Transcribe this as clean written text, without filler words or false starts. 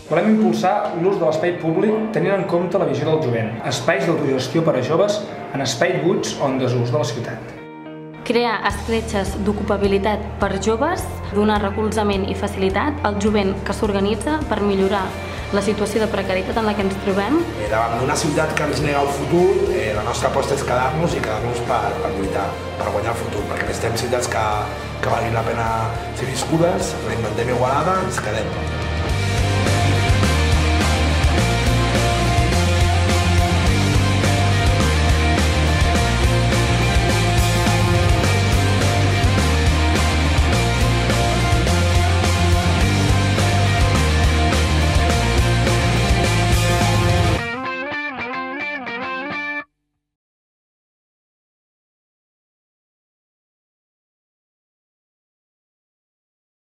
Volem impulsar l'ús de l'espai públic tenint en compte la visió del jovent, espais d'autogestió per a joves en espais buits o en desús de la ciutat. Crear escletxes d'ocupabilitat per joves, donar recolzament i facilitat al jovent que s'organitza per millorar la situació de precarietat en la que ens trobem. Davant d'una ciutat que ens nega el futur, la nostra aposta és quedar-nos i quedar-nos per lluitar, per guanyar el futur, perquè necessitem ciutats que valguin la pena ser viscudes, reinventem Igualada, ens quedem.